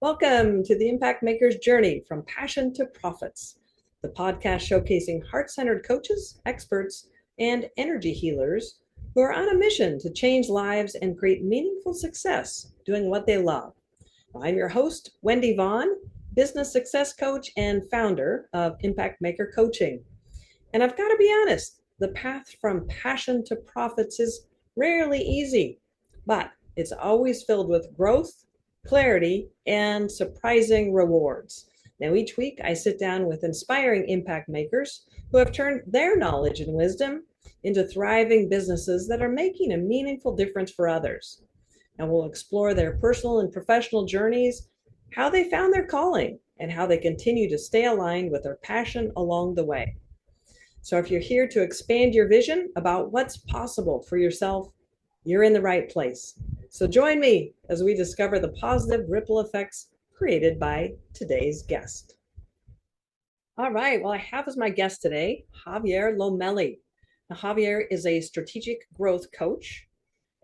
Welcome to the Impact Maker's Journey from Passion to Profits, the podcast showcasing heart-centered coaches, experts, and energy healers who are on a mission to change lives and create meaningful success doing what they love. I'm your host, Wendy Vaughn, business success coach and founder of Impact Maker Coaching. And I've got to be honest, the path from passion to profits is rarely easy, but it's always filled with growth, clarity, and surprising rewards. Now, each week I sit down with inspiring impact makers who have turned their knowledge and wisdom into thriving businesses that are making a meaningful difference for others. And we'll explore their personal and professional journeys, how they found their calling, and how they continue to stay aligned with their passion along the way. So if you're here to expand your vision about what's possible for yourself, you're in the right place. So join me as we discover the positive ripple effects created by today's guest. All right, well, I have as my guest today, Javier Lomeli. Now, Javier is a strategic growth coach,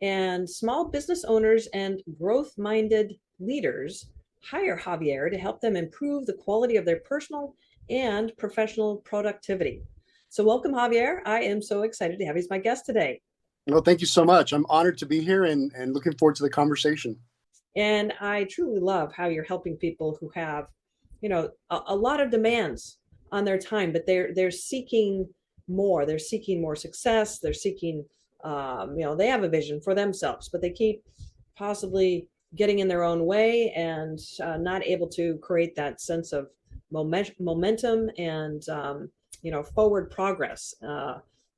and small business owners and growth-minded leaders hire Javier to help them improve the quality of their personal and professional productivity. So welcome, Javier. I am so excited to have you as my guest today. Well, thank you so much. I'm honored to be here and looking forward to the conversation. And I truly love how you're helping people who have, a lot of demands on their time, but they're seeking more. They're seeking more success. They're seeking, they have a vision for themselves, but they keep possibly getting in their own way and not able to create that sense of momentum and, forward progress.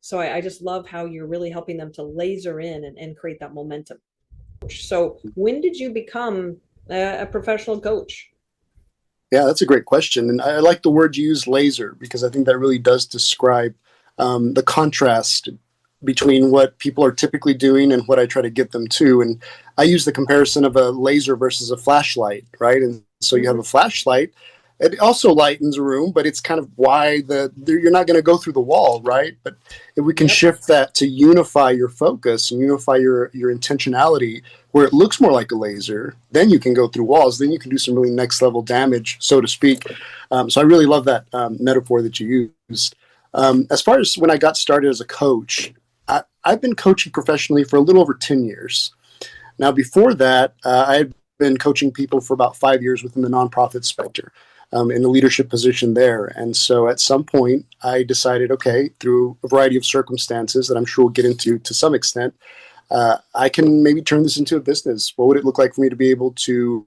So I just love how you're really helping them to laser in and create that momentum. So when did you become a professional coach? Yeah, that's a great question. And I like the word you use, laser, because I think that really does describe the contrast between what people are typically doing and what I try to get them to. And I use the comparison of a laser versus a flashlight, right? And so you have a flashlight. It also lightens a room, but it's kind of why you're not going to go through the wall, right? But if we can shift that to unify your focus and unify your intentionality, where it looks more like a laser, then you can go through walls. Then you can do some really next level damage, so to speak. So I really love that metaphor that you used. As far as when I got started as a coach, I've been coaching professionally for a little over 10 years. Now, before that, I had been coaching people for about 5 years within the nonprofit sector. In the leadership position there. And so at some point, I decided, okay, through a variety of circumstances that I'm sure we'll get into to some extent, I can maybe turn this into a business. What would it look like for me to be able to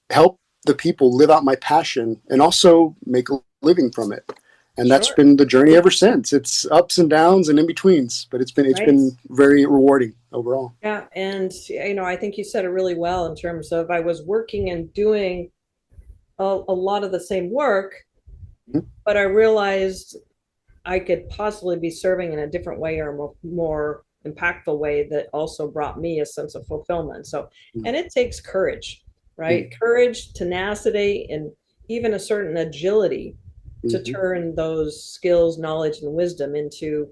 help the people live out my passion and also make a living from it? And that's been the journey ever since. It's ups and downs and in-betweens, but it's been very rewarding overall. Yeah, and I think you said it really well in terms of I was working and doing a lot of the same work, but I realized I could possibly be serving in a different way or a more impactful way that also brought me a sense of fulfillment. So, and it takes courage, right? Courage, tenacity, and even a certain agility to turn those skills, knowledge, and wisdom into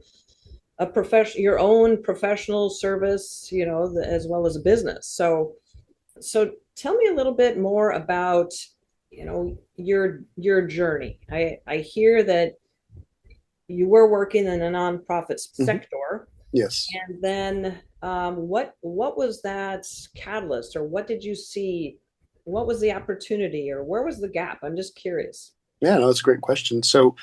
your own professional service, as well as a business. So tell me a little bit more about your journey. I hear that you were working in a nonprofit sector. Yes. And then what was that catalyst, or what did you see? What was the opportunity, or where was the gap? I'm just curious. Yeah, no, that's a great question. So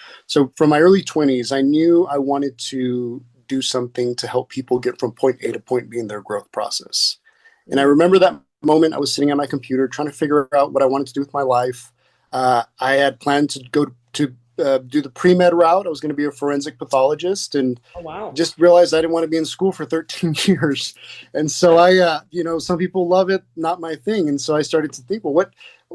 from my early 20s, I knew I wanted to do something to help people get from point A to point B in their growth process. And I remember that moment I was sitting at my computer trying to figure out what I wanted to do with my life. I had planned to go to do the pre-med route. I was going to be a forensic pathologist, and just realized I didn't want to be in school for 13 years. And so some people love it, not my thing. And so I started to think, well,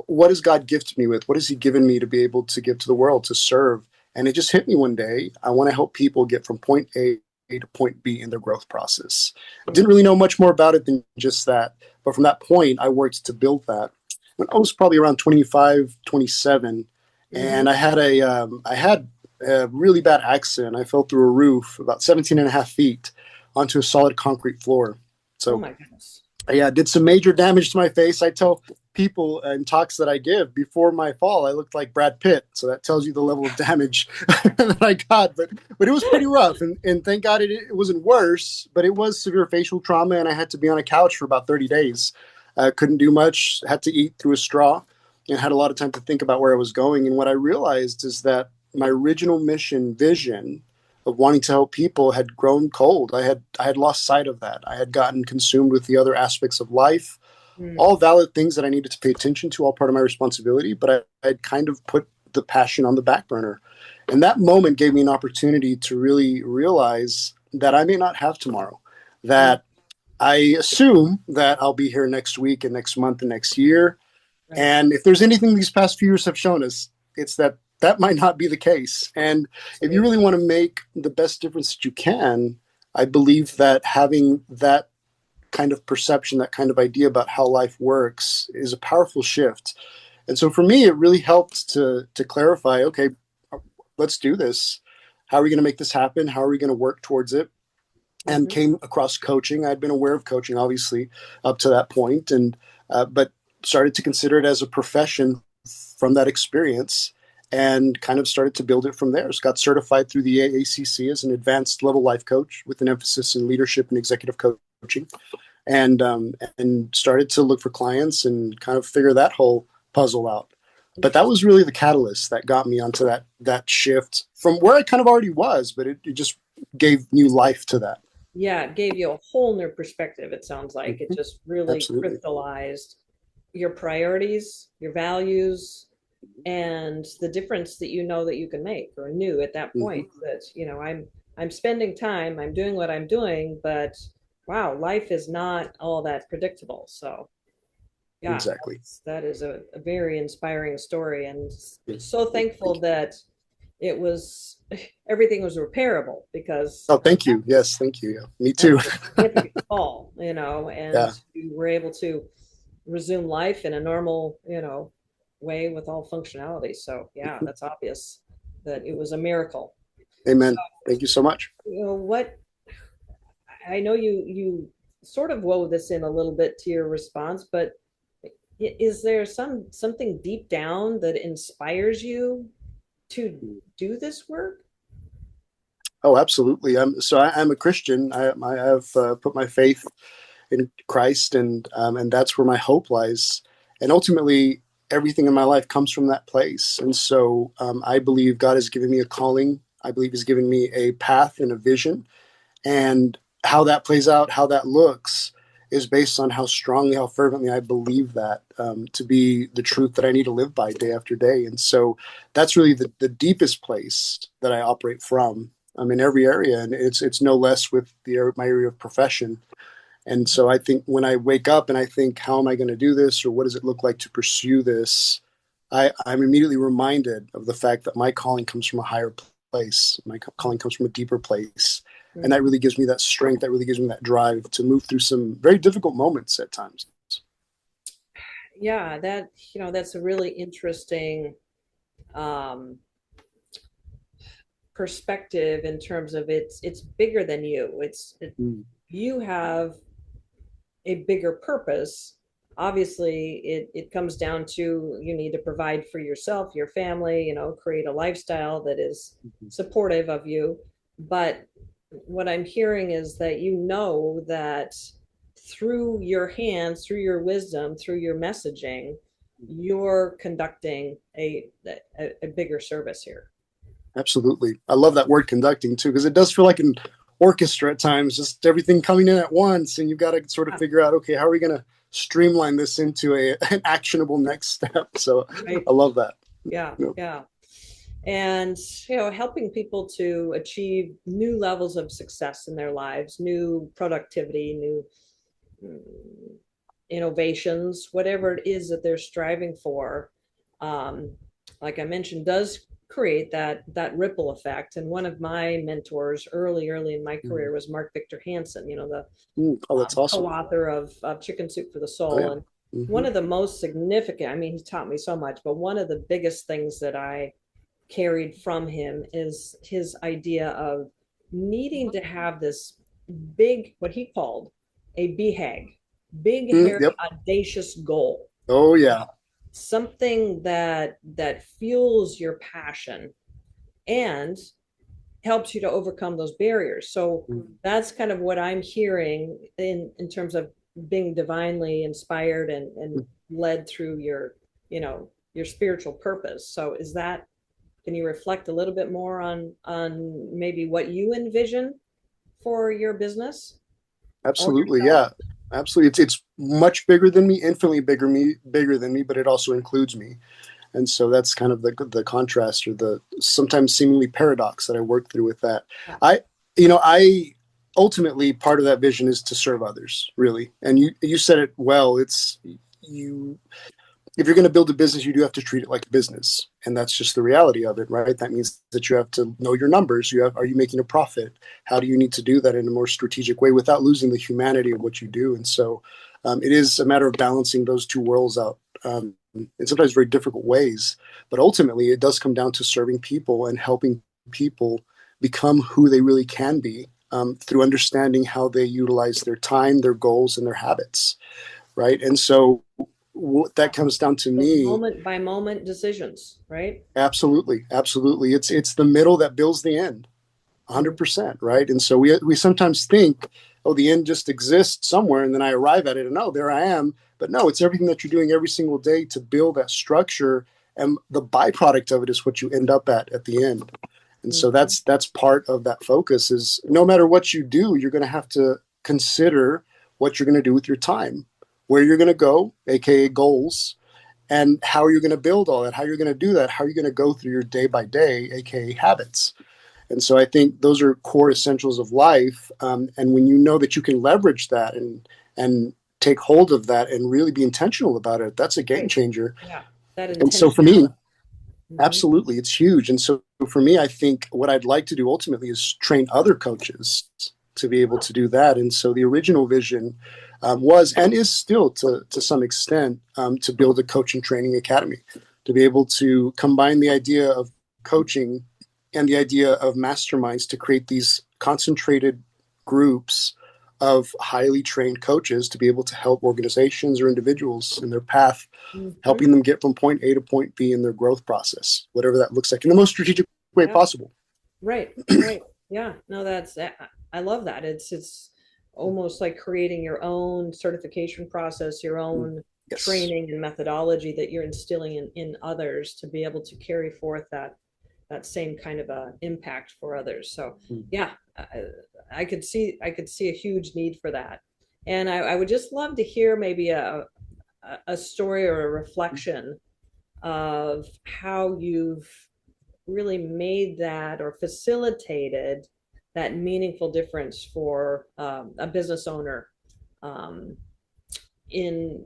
what has God gifted me with? What has he given me to be able to give to the world, to serve? And it just hit me one day. I want to help people get from point A to point B in their growth process. Didn't really know much more about it than just that. But from that point, I worked to build that. When I was probably around 25, 27, and I had a really bad accident. I fell through a roof about 17 and a half feet onto a solid concrete floor. So, oh my goodness. Yeah, did some major damage to my face. I tell people and talks that I give. Before my fall, I looked like Brad Pitt, so that tells you the level of damage that I got. But it was pretty rough, and thank God it wasn't worse. But it was severe facial trauma, and I had to be on a couch for about 30 days. Couldn't do much. Had to eat through a straw, and had a lot of time to think about where I was going. And what I realized is that my original mission vision of wanting to help people had grown cold. I had lost sight of that. I had gotten consumed with the other aspects of life, Mm. all valid things that I needed to pay attention to, all part of my responsibility, but I'd kind of put the passion on the back burner. And that moment gave me an opportunity to really realize that I may not have tomorrow, Mm. that I assume that I'll be here next week and next month and next year. Right. And if there's anything these past few years have shown us, it's that that might not be the case. And if you really Absolutely. want to make the best difference that you can, I believe that having that kind of perception, that kind of idea about how life works is a powerful shift. And so for me, it really helped to clarify, okay, let's do this. How are we going to make this happen? How are we going to work towards it? And Hmm. came across coaching. I'd been aware of coaching, obviously, up to that point, and but started to consider it as a profession from that experience, and kind of started to build it from there. So got certified through the AACC as an advanced level life coach with an emphasis in leadership and executive coaching, and started to look for clients and kind of figure that whole puzzle out. But that Interesting. was really the catalyst that got me onto that shift from where I kind of already was, but it just gave new life to that. Yeah, it gave you a whole new perspective, it sounds like. It Mhm. just really Absolutely. crystallized your priorities, your values, and the difference that you know that you can make or knew at that Hmm. point that, I'm spending time, I'm doing what I'm doing, but wow, life is not all that predictable. So yeah, Exactly. that is a very inspiring story, and Yeah. so thankful Thank you. that it was everything was repairable because Oh, thank you. Yes, thank you. Yeah, me that too. was a significant fall, and Yeah. you were able to resume life in a normal, way with all functionality. So yeah, Mhm. that's obvious that it was a miracle. So, Amen. Thank you so much. what I know you sort of wove this in a little bit to your response, but is there something deep down that inspires you to do this work? Oh, absolutely. I'm a Christian. I have put my faith in Christ, and that's where my hope lies. And ultimately, everything in my life comes from that place. And so I believe God has given me a calling. I believe He's given me a path and a vision. And how that plays out, how that looks, is based on how strongly, how fervently I believe that to be the truth that I need to live by day after day. And so that's really the deepest place that I operate from. In every area, and it's no less with my area of profession. And so I think when I wake up and I think, how am I going to do this, or what does it look like to pursue this? I'm immediately reminded of the fact that my calling comes from a higher place. My calling comes from a deeper place. And that Mhm. really gives me that strength, that really gives me that drive to move through some very difficult moments at times. Yeah, that's a really interesting um, perspective in terms of it's bigger than you. Mm, You have a bigger purpose. Obviously, it comes down to you need to provide for yourself, your family, create a lifestyle that is mhm. supportive of you. But what I'm hearing is that you know that through your hands, through your wisdom, through your messaging, you're conducting a bigger service here. Absolutely. I love that word conducting too, because it does feel like an orchestra at times, just everything coming in at once. And you've got to sort of Yeah, figure out, okay, how are we going to streamline this into an actionable next step? So right. I love that. Yeah, You know, yeah. And helping people to achieve new levels of success in their lives, new productivity, new mm, innovations, whatever it is that they're striving for, um, like I mentioned, does create that ripple effect. And one of my mentors early in my mm, career was Mark Victor Hansen, the oh, that's awesome. co-author of Chicken Soup for the Oh, Soul. yeah. And Hmm. one of the most significant, I mean, he taught me so much, but one of the biggest things that I carried from him is his idea of needing to have this big, what he called a BHAG, big, hairy, Yep. audacious goal. Oh yeah. Something that fuels your passion and helps you to overcome those barriers. So that's kind of what I'm hearing in terms of being divinely inspired and led through your, your spiritual purpose. So is that, can you reflect a little bit more on maybe what you envision for your business or Absolutely, yourself? yeah, absolutely. It's much bigger than me, infinitely bigger than me, but it also includes me. And so that's kind of the contrast or the sometimes seemingly paradox that I work through with that. Yeah. I I ultimately part of that vision is to serve others, really. And you said it well. It's you if you're going to build a business, you do have to treat it like a business, and that's just the reality of it, right? That means that you have to know your numbers. Are you making a profit? How do you need to do that in a more strategic way without losing the humanity of what you do? And so, it is a matter of balancing those two worlds out, in sometimes very difficult ways. But ultimately, it does come down to serving people and helping people become who they really can be, through understanding how they utilize their time, their goals, and their habits, right? And so what that comes down to Those me, moment by moment decisions, right? absolutely, absolutely, it's the middle that builds the end, Mm. 100%, right? And so we sometimes think, oh, the end just exists somewhere and then I arrive at it and oh, there I am. But no, it's everything that you're doing every single day to build that structure, and the byproduct of it is what you end up at the end. And so Mhm. that's part of that focus is no matter what you do, you're going to have to consider what you're going to do with your time, where you're going to go, aka goals, and how are you going to build all that, how you're going to do that, how are you going to go through your day by day, aka habits. And so I think those are core essentials of life, and when you know that you can leverage that and take hold of that and really be intentional about it, that's a game Right. changer. Yeah. That And so for me, intentionality. Hmm. absolutely, it's huge. And so for me, I think what I'd like to do ultimately is train other coaches to be able Oh. to do that. And so the original vision, was and is still to some extent, to build a coaching training academy, to be able to combine the idea of coaching and the idea of masterminds to create these concentrated groups of highly trained coaches to be able to help organizations or individuals in their path, Hmm. helping them get from point A to point B in their growth process, whatever that looks like, in the most strategic way Yep. possible. Right. Right. Yeah. No, that's I love that. It's almost like creating your own certification process, your own Yes. training and methodology that you're instilling in others to be able to carry forth that same kind of a impact for others. So yeah, I could see a huge need for that. And I would just love to hear maybe a story or a reflection of how you've really made that or facilitated that meaningful difference for a business owner um, in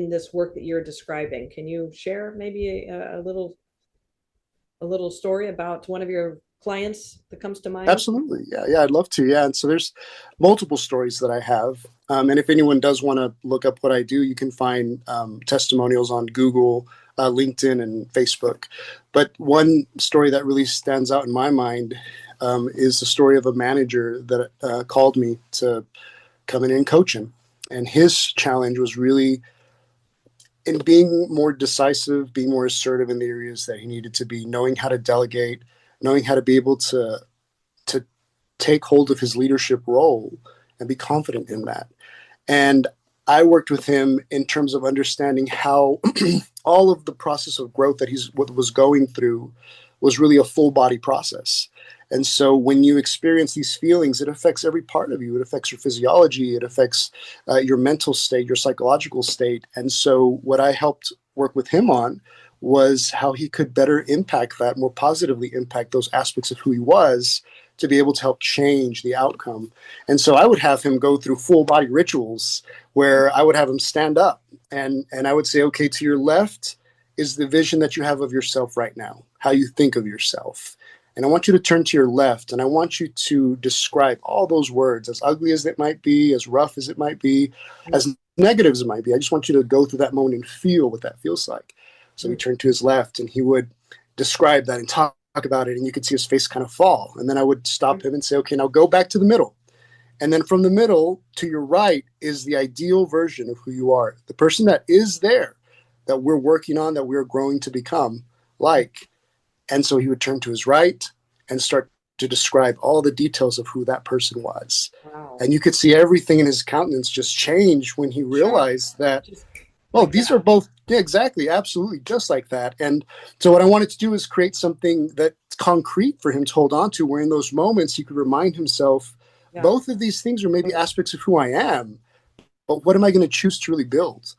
this work that you're describing. Can you share maybe a little story about one of your clients that comes to mind? Absolutely. Yeah. Yeah. I'd love to. Yeah. And so there's multiple stories that I have. And if anyone does want to look up what I do, you can find, testimonials on Google, LinkedIn, and Facebook. But one story that really stands out in my mind, is the story of a manager that, called me to come in and coach him. And his challenge was really in being more decisive, being more assertive in the areas that he needed to be, knowing how to delegate, knowing how to be able to take hold of his leadership role and be confident in that. And I worked with him in terms of understanding how all of the process of growth that he's what was going through was really a full body process. And so when you experience these feelings, it affects every part of you. It affects your physiology. It affects, your mental state, your psychological state. And so what I helped work with him on was how he could better impact that, more positively impact those aspects of who he was, to be able to help change the outcome. And so I would have him go through full body rituals where I would have him stand up, and I would say, okay, to your left is the vision that you have of yourself right now, how you think of yourself. And I want you to turn to your left and I want you to describe all those words, as ugly as it might be, as rough as it might be, as negative as it might be. I just want you to go through that moment and feel what that feels like. So he turned to his left and he would describe that and talk about it, and you could see his face kind of fall. And then I would stop him and say, okay, now go back to the middle. And then from the middle to your right is the ideal version of who you are, the person that is there, that we're working on, that we're growing to become like. And so he would turn to his right and start to describe all the details of who that person was. Wow. And you could see everything in his countenance just change when he Sure. realized that, Just oh, like these are that. both, yeah, exactly, absolutely, just like that. And so what I wanted to do is create something that's concrete for him to hold on to, where in those moments he could remind himself, Yeah. both of these things are maybe aspects of who I am, but what am I going to choose to really build?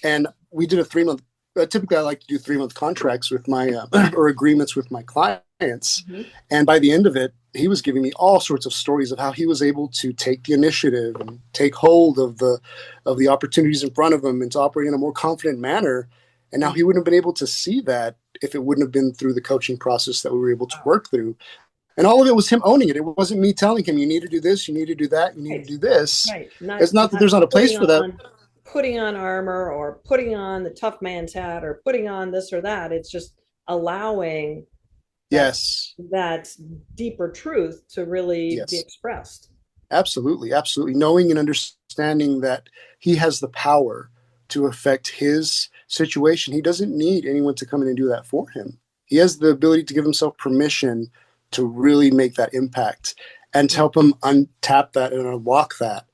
And we did a 3 month. Typically, I like to do 3 month contracts with my or agreements with my clients. Mhm. And by the end of it, he was giving me all sorts of stories of how he was able to take the initiative and take hold of the opportunities in front of him and to operate in a more confident manner. And now he wouldn't have been able to see that if it wouldn't have been through the coaching process that we were able to Wow. work through. And all of it was him owning it. It wasn't me telling him, you need to do this, you need to do that, you need to Right. do this. Right. Not It's not that not there's not a place putting for that. on putting on armor or putting on the tough man's hat or putting on this or that. It's just allowing that Yes. that deeper truth to really be Yes. expressed. Absolutely, absolutely. Knowing and understanding that he has the power to affect his situation. He doesn't need anyone to come in and do that for him. He has the ability to give himself permission to really make that impact and to help him untap that and unlock that.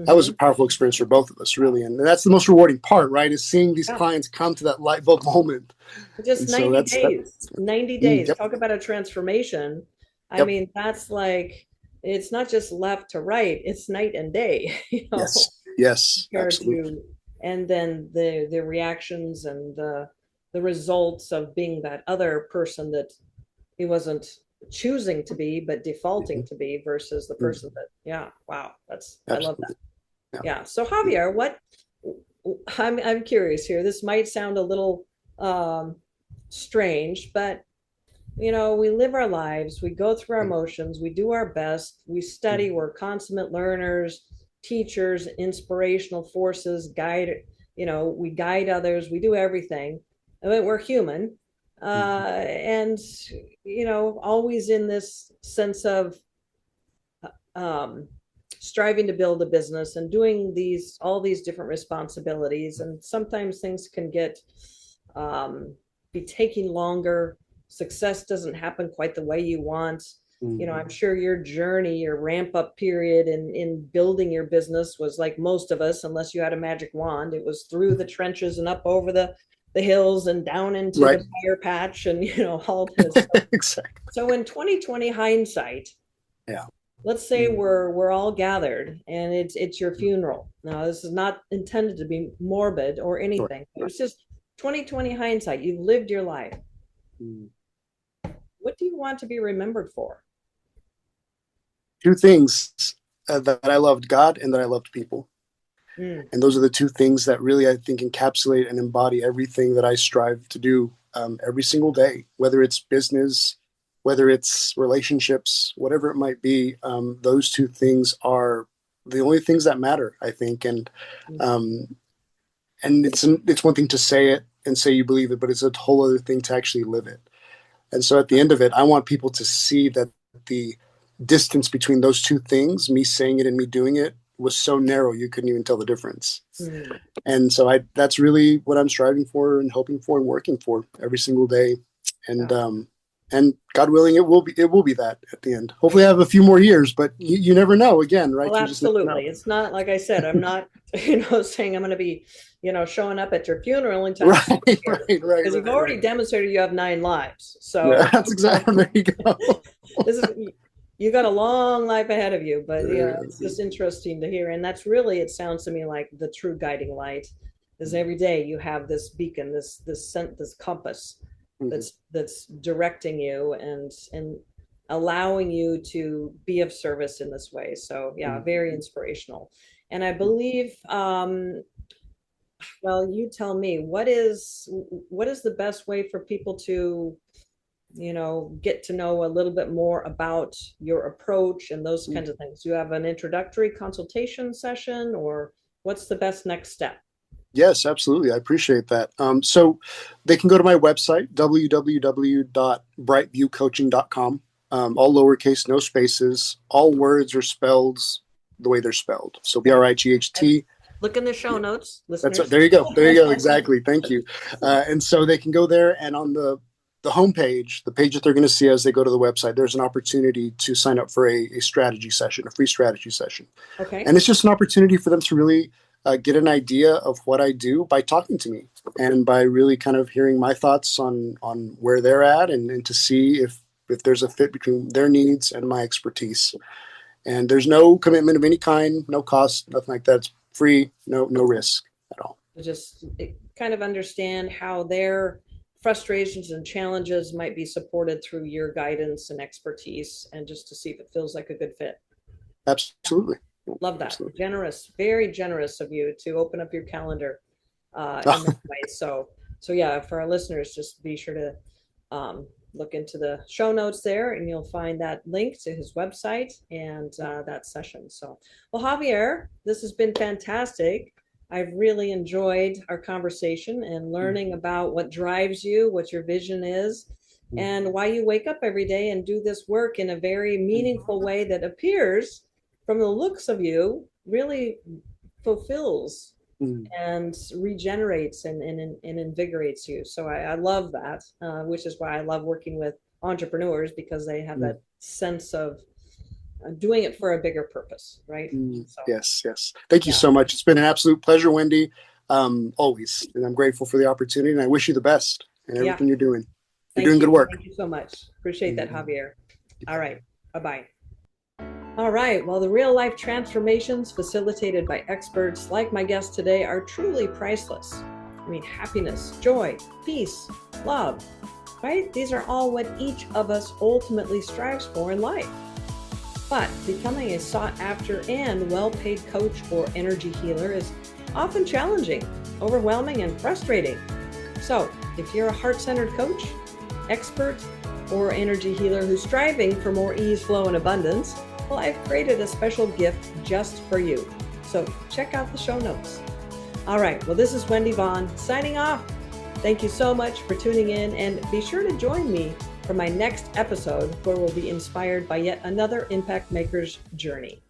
That was a Mm-hmm. powerful experience for both of us, Wow. really. And that's the most rewarding part, right? Is seeing these Yeah. clients come to that light bulb moment. Just And so 90 that's that. days. 90 days. Yep. Talk about a transformation. I Yep. mean, that's like it's not just left to right, it's night and day, Yes. Yes. compared Absolutely. to and then the reactions and the results of being that other person that he wasn't choosing to be but defaulting Mhm. to be versus the person Mhm. that yeah, wow, that's I love that. Absolutely. Yeah. Yeah. So Javier, what I'm curious here. This might sound a little strange, but we live our lives, we go through our motions, we do our best, we study, Mhm. we're consummate learners, teachers, inspirational forces, we guide others, we do everything. I mean, we're human. Mhm. And always in this sense of um, striving to build a business and doing all these different responsibilities, and sometimes things can get be taking longer. Success doesn't happen quite the way you want. I'm Mhm. sure your journey, your ramp up period in building your business was like most of us, unless you had a magic wand. It was through the trenches and up over the hills and down into Right. the fire patch and all this. Exactly. So in 2020 hindsight, Yeah. let's say Mhm. we're all gathered and it's your funeral. Now, this is not intended to be morbid or Sure. anything. Right. It's just 2020 hindsight. You've lived your life. Mhm. What do you want to be remembered for? Two things that I loved God and that I loved people. Mm, And those are the two things that really, I think, encapsulate and embody everything that I strive to do every single day, whether it's business, whether it's relationships, whatever it might be. Those two things are the only things that matter, I think. mm, Um, and it's one thing to say it and say you believe it, but it's a whole other thing to actually live it. And so at the end of it, I want people to see that the distance between those two things, me saying it and me doing it, was so narrow you couldn't even tell the difference. mm. And so that's really what I'm striving for and hoping for and working for every single day. And Yeah. and God willing, it will be that at the end. Hopefully, I have a few more years, but you never know. Again, Well, right? You just never know. absolutely. It's not like I said, I'm not, saying I'm going to be, showing up at your funeral anytime Right, soon right, here right, because you've right, already right. demonstrated you have 9 lives. Yeah, So, that's exactly. There you go. this is you got a long life ahead of you, but yeah, it's just interesting to hear. And that's really, it sounds to me like the true guiding light is every day you have this beacon, this scent, this compass Mhm. that's directing you and allowing you to be of service in this way. So yeah, Mhm. very inspirational. And I believe well, you tell me, what is the best way for people to get to know a little bit more about your approach and those kinds of things? Do you have an introductory consultation session, or what's the best next step? Yes, absolutely. I appreciate that. So they can go to my website, www.brightviewcoaching.com. All lowercase, no spaces. All words are spelled the way they're spelled. So Yeah. BRIGHT. Look in the show notes, That's listeners. there you go. There you go. Exactly. Thank you. And so they can go there, and on the homepage, the page that they're going to see as they go to the website, there's an opportunity to sign up for a strategy session, a free strategy session. Okay. And it's just an opportunity for them to really get an idea of what I do by talking to me and by really kind of hearing my thoughts on where they're at, and to see if there's a fit between their needs and my expertise. And there's no commitment of any kind, no cost, nothing like that. It's free, no risk at all. Just kind of understand how their frustrations and challenges might be supported through your guidance and expertise, and just to see if it feels like a good fit. Absolutely. Love that. Absolutely. Generous, very generous of you to open up your calendar in that way. So yeah, for our listeners, just be sure to look into the show notes there, and you'll find that link to his website and that session. So, well, Javier, this has been fantastic. I've really enjoyed our conversation and learning about what drives you, what your vision is, and why you wake up every day and do this work in a very meaningful way that appears, from the looks of you, really fulfills and regenerates and invigorates you. So I love that, which is why I love working with entrepreneurs, because they have that sense of doing it for a bigger purpose, right? So, yes. Thank you so much. It's been an absolute pleasure, Wendy, always. And I'm grateful for the opportunity, and I wish you the best in everything you're doing. You're doing good work. Thank you so much. Appreciate that, Javier. All right. Bye-bye. All right. Well, the real life transformations facilitated by experts like my guest today are truly priceless. I mean, happiness, joy, peace, love, right? These are all what each of us ultimately strives for in life. But becoming a sought after and well-paid coach or energy healer is often challenging, overwhelming, and frustrating. So if you're a heart-centered coach, expert, or energy healer who's striving for more ease, flow, and abundance, well, I've created a special gift just for you. So check out the show notes. All right. Well, this is Wendy Vaughn signing off. Thank you so much for tuning in, and be sure to join me for my next episode, where we'll be inspired by yet another impact maker's journey.